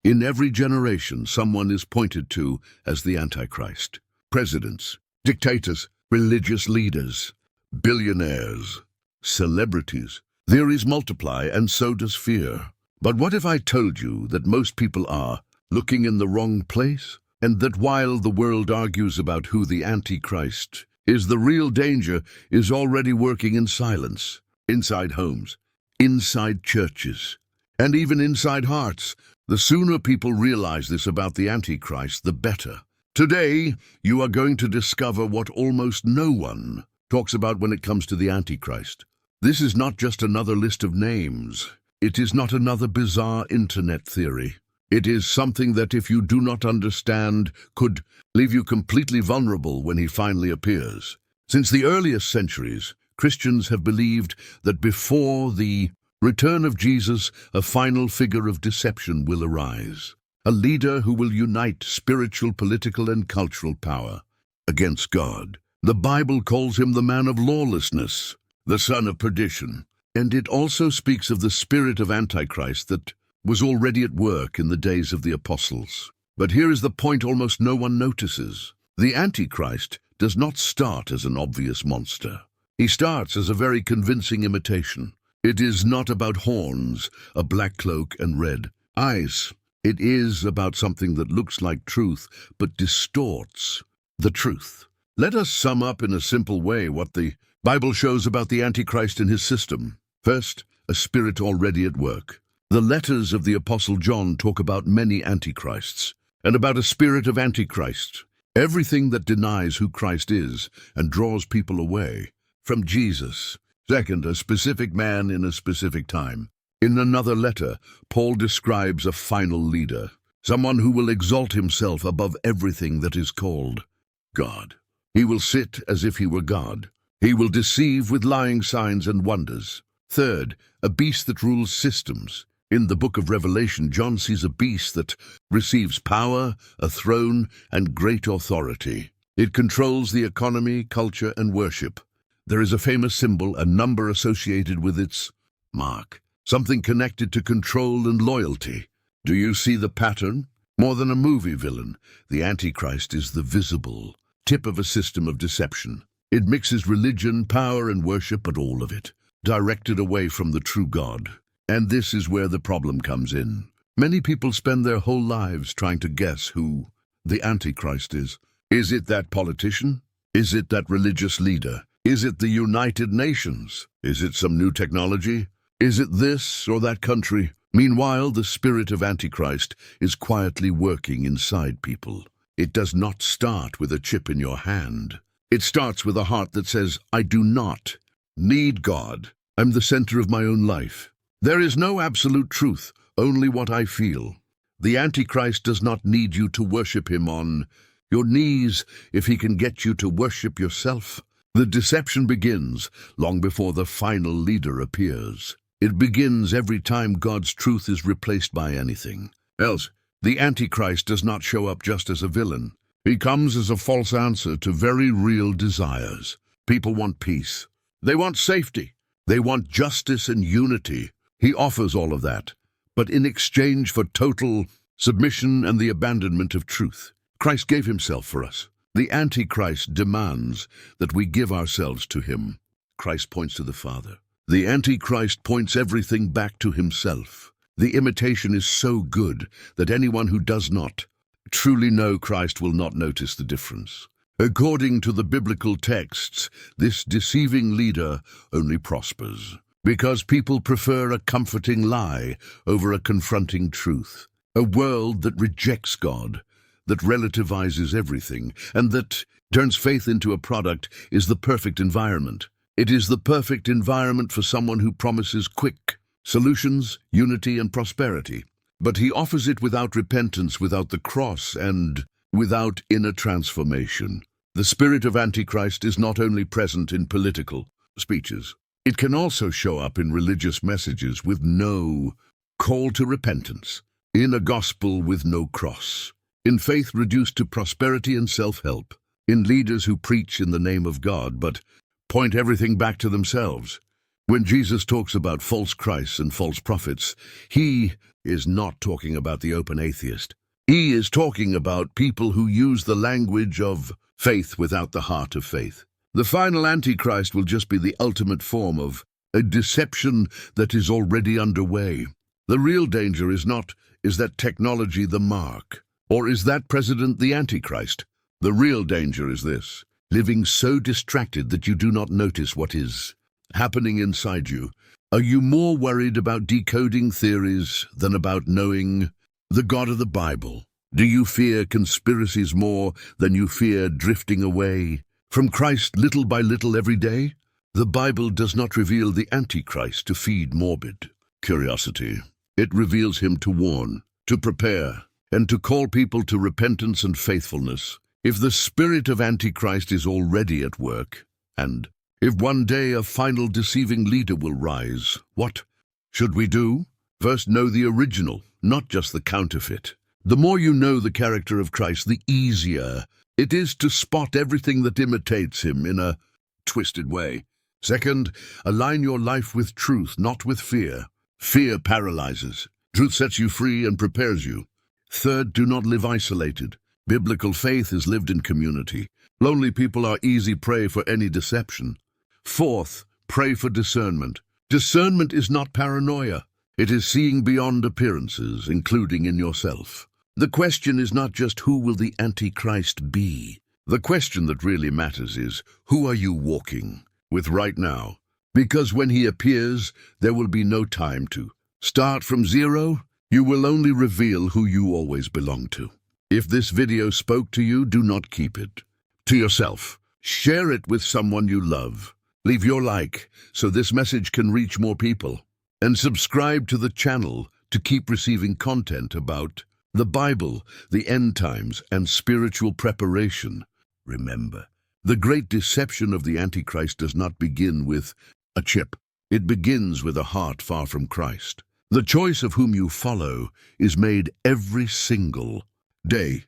In every generation, someone is pointed to as the Antichrist. Presidents, dictators, religious leaders, billionaires, celebrities. Theories multiply, and so does fear. But what if I told you that most people are looking in the wrong place? And that while the world argues about who the Antichrist is, the real danger is already working in silence, inside homes, inside churches, and even inside hearts. The sooner people realize this about the Antichrist, the better. Today, you are going to discover what almost no one talks about when it comes to the Antichrist. This is not just another list of names. It is not another bizarre internet theory. It is something that, if you do not understand, could leave you completely vulnerable when he finally appears. Since the earliest centuries, Christians have believed that before the return of Jesus, a final figure of deception will arise. A leader who will unite spiritual, political, and cultural power against God. The Bible calls him the man of lawlessness, the son of perdition. And it also speaks of the spirit of Antichrist that was already at work in the days of the apostles. But here is the point almost no one notices. The Antichrist does not start as an obvious monster. He starts as a very convincing imitation. It is not about horns, a black cloak, and red eyes. It is about something that looks like truth, but distorts the truth. Let us sum up in a simple way what the Bible shows about the Antichrist and his system. First, a spirit already at work. The letters of the Apostle John talk about many antichrists, and about a spirit of Antichrist. Everything that denies who Christ is and draws people away from Jesus. Second, a specific man in a specific time. In another letter, Paul describes a final leader, someone who will exalt himself above everything that is called God. He will sit as if he were God. He will deceive with lying signs and wonders. Third, a beast that rules systems. In the book of Revelation, John sees a beast that receives power, a throne, and great authority. It controls the economy, culture, and worship. There is a famous symbol, a number associated with its mark, something connected to control and loyalty. Do you see the pattern? More than a movie villain, the Antichrist is the visible tip of a system of deception. It mixes religion, power, and worship, but all of it directed away from the true God. And this is where the problem comes in. Many people spend their whole lives trying to guess who the Antichrist is. Is it that politician? Is it that religious leader? Is it the United Nations? Is it some new technology? Is it this or that country? Meanwhile, the spirit of Antichrist is quietly working inside people. It does not start with a chip in your hand. It starts with a heart that says, I do not need God. I'm the center of my own life. There is no absolute truth, only what I feel. The Antichrist does not need you to worship him on your knees if he can get you to worship yourself. The deception begins long before the final leader appears. It begins every time God's truth is replaced by anything else. The Antichrist does not show up just as a villain. He comes as a false answer to very real desires. People want peace. They want safety. They want justice and unity. He offers all of that, but in exchange for total submission and the abandonment of truth. Christ gave himself for us. The Antichrist demands that we give ourselves to him. Christ points to the Father. The Antichrist points everything back to himself. The imitation is so good that anyone who does not truly know Christ will not notice the difference. According to the biblical texts, this deceiving leader only prospers because people prefer a comforting lie over a confronting truth. A world that rejects God, that relativizes everything, and that turns faith into a product is the perfect environment. It is the perfect environment for someone who promises quick solutions, unity, and prosperity. But he offers it without repentance, without the cross, and without inner transformation. The spirit of Antichrist is not only present in political speeches. It can also show up in religious messages with no call to repentance, in a gospel with no cross, in faith reduced to prosperity and self-help, in leaders who preach in the name of God but point everything back to themselves. When Jesus talks about false Christs and false prophets, he is not talking about the open atheist. He is talking about people who use the language of faith without the heart of faith. The final Antichrist will just be the ultimate form of a deception that is already underway. The real danger is that technology the mark? Or is that president the Antichrist? The real danger is this: living so distracted that you do not notice what is happening inside you. Are you more worried about decoding theories than about knowing the God of the Bible? Do you fear conspiracies more than you fear drifting away from Christ little by little every day? The Bible does not reveal the Antichrist to feed morbid curiosity. It reveals him to warn, to prepare, and to call people to repentance and faithfulness. If the spirit of Antichrist is already at work, and if one day a final deceiving leader will rise, what should we do? First, know the original, not just the counterfeit. The more you know the character of Christ, the easier it is to spot everything that imitates him in a twisted way. Second, align your life with truth, not with fear. Fear paralyzes. Truth sets you free and prepares you. Third, do not live isolated. Biblical faith is lived in community. Lonely people are easy prey for any deception. Fourth, pray for discernment. Discernment is not paranoia. It is seeing beyond appearances, including in yourself. The question is not just who will the Antichrist be. The question that really matters is, who are you walking with right now? Because when he appears, there will be no time to start from zero. You will only reveal who you always belong to. If this video spoke to you, do not keep it to yourself. Share it with someone you love. Leave your like so this message can reach more people. And subscribe to the channel to keep receiving content about the Bible, the end times, and spiritual preparation. Remember, the great deception of the Antichrist does not begin with a chip. It begins with a heart far from Christ. The choice of whom you follow is made every single day.